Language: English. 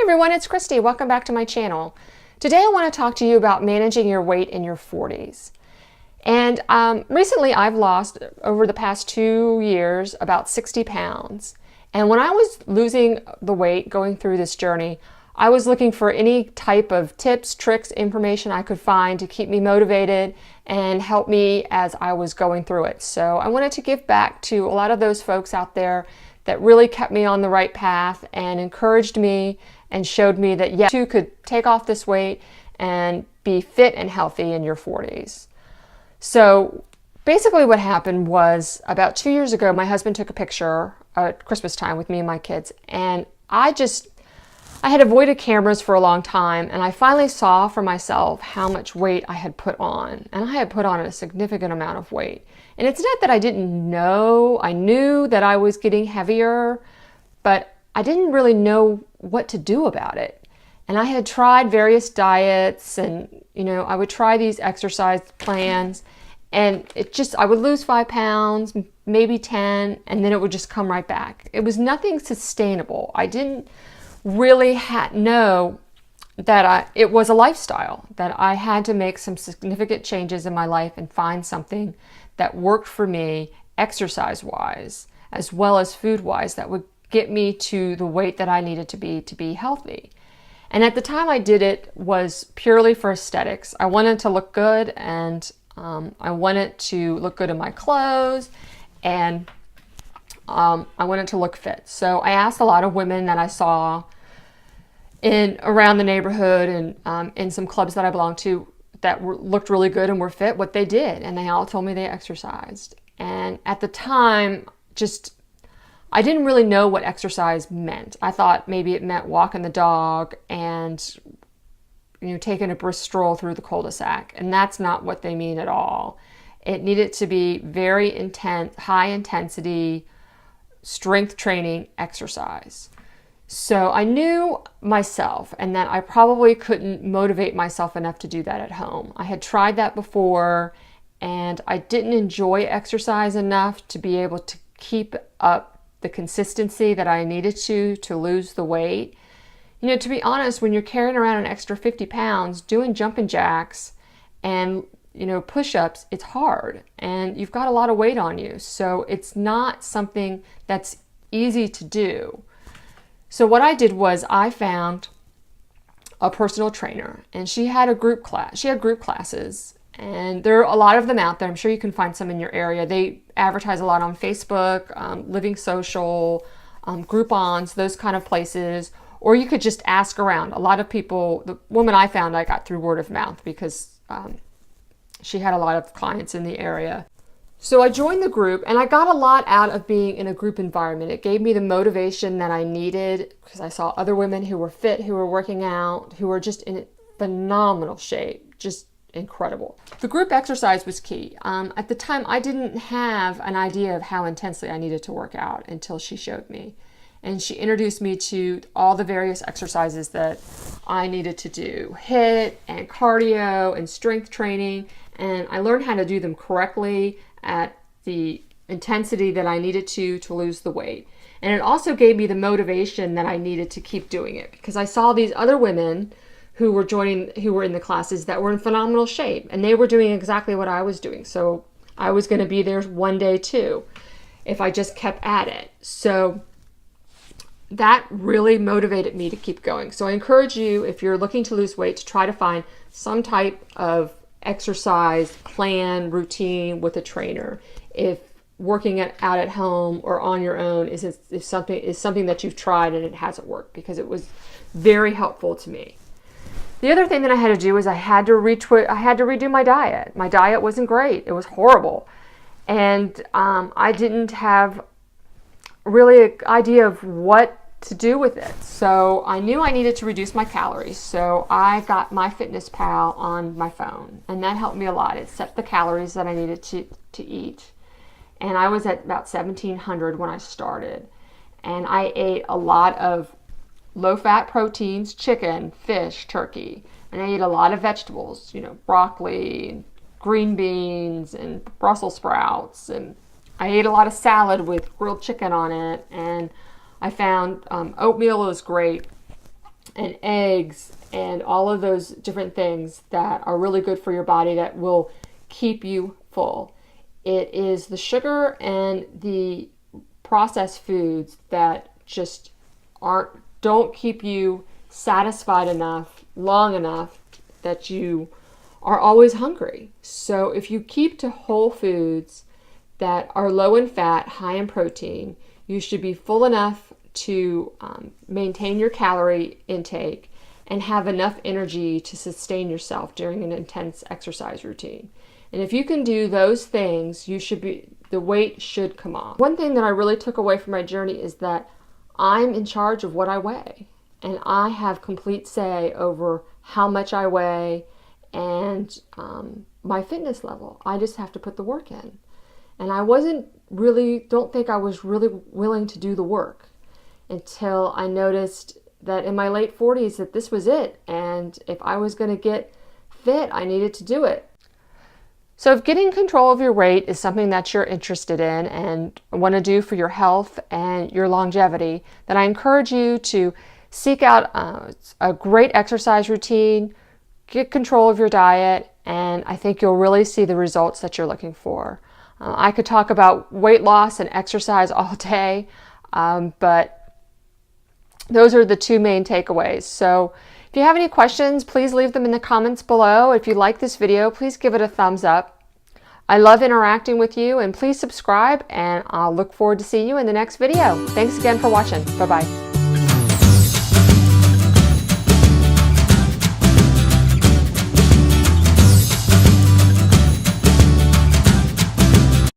everyone, it's Kristy. Welcome back to my channel. Today I want to talk to you about managing your weight in your 40s. And recently I've lost, over the past 2 years, about 60 pounds. And when I was losing the weight, going through this journey, I was looking for any type of tips, tricks, information I could find to keep me motivated and help me as I was going through it. So I wanted to give back to a lot of those folks out there that really kept me on the right path and encouraged me and showed me that yes, you could take off this weight and be fit and healthy in your 40s. So basically what happened was, about 2 years ago, my husband took a picture at Christmas time with me and my kids, and I had avoided cameras for a long time, and I finally saw for myself how much weight I had put on. And I had put on a significant amount of weight. And it's not that I didn't know, I knew that I was getting heavier, but I didn't really know what to do about it. And I had tried various diets, and I would try these exercise plans, and I would lose 5 pounds, maybe 10, and then it would just come right back. It was nothing sustainable. I didn't really know that it was a lifestyle, that I had to make some significant changes in my life and find something that worked for me exercise-wise as well as food-wise that would get me to the weight that I needed to be healthy. And at the time I did it was purely for aesthetics. I wanted to look good, and I wanted to look good in my clothes, and I wanted to look fit. So I asked a lot of women that I saw around the neighborhood and in some clubs that I belonged to that looked really good and were fit, what they did. And they all told me they exercised. And at the time, I didn't really know what exercise meant. I thought maybe it meant walking the dog and taking a brisk stroll through the cul-de-sac. And that's not what they mean at all. It needed to be very intense, high intensity, strength training exercise. So I knew myself, and that I probably couldn't motivate myself enough to do that at home. I had tried that before, and I didn't enjoy exercise enough to be able to keep up the consistency that I needed to lose the weight. To be honest, when you're carrying around an extra 50 pounds, doing jumping jacks and push-ups, it's hard, and you've got a lot of weight on you. So it's not something that's easy to do. So what I did was I found a personal trainer, and she had a group class. She had group classes, and there are a lot of them out there. I'm sure you can find some in your area. They advertise a lot on Facebook, Living Social, Groupons, those kind of places. Or you could just ask around. A lot of people, the woman I found, I got through word of mouth because she had a lot of clients in the area. So I joined the group, and I got a lot out of being in a group environment. It gave me the motivation that I needed because I saw other women who were fit, who were working out, who were just in phenomenal shape, just incredible. The group exercise was key. At the time, I didn't have an idea of how intensely I needed to work out until she showed me. And she introduced me to all the various exercises that I needed to do, HIIT and cardio and strength training. And I learned how to do them correctly at the intensity that I needed to lose the weight. And it also gave me the motivation that I needed to keep doing it, because I saw these other women who were in the classes that were in phenomenal shape, and they were doing exactly what I was doing. So I was going to be there one day too if I just kept at it. So that really motivated me to keep going. So I encourage you, if you're looking to lose weight, to try to find some type of exercise plan, routine with a trainer. If working out at home or on your own is something that you've tried and it hasn't worked, because it was very helpful to me. The other thing that I had to do is I had to redo my diet. My diet wasn't great. It was horrible. And I didn't have really an idea of what to do with it. So I knew I needed to reduce my calories. So I got MyFitnessPal on my phone, and that helped me a lot. It set the calories that I needed to eat. And I was at about 1,700 when I started. And I ate a lot of low-fat proteins, chicken, fish, turkey. And I ate a lot of vegetables, broccoli, green beans, and Brussels sprouts. And I ate a lot of salad with grilled chicken on it. And I found oatmeal was great. and eggs and all of those different things that are really good for your body that will keep you full. It is the sugar and the processed foods that just don't keep you satisfied enough, long enough, that you are always hungry. So if you keep to whole foods that are low in fat, high in protein, you should be full enough to maintain your calorie intake and have enough energy to sustain yourself during an intense exercise routine. And if you can do those things, the weight should come off. One thing that I really took away from my journey is that I'm in charge of what I weigh, and I have complete say over how much I weigh and my fitness level. I just have to put the work in. And I don't think I was really willing to do the work until I noticed that in my late 40s that this was it. And if I was going to get fit, I needed to do it. So if getting control of your weight is something that you're interested in and want to do for your health and your longevity, then I encourage you to seek out a great exercise routine, get control of your diet, and I think you'll really see the results that you're looking for. I could talk about weight loss and exercise all day, but those are the two main takeaways. So if you have any questions, please leave them in the comments below. If you like this video, please give it a thumbs up. I love interacting with you, and please subscribe, and I'll look forward to seeing you in the next video. Thanks again for watching. Bye-bye.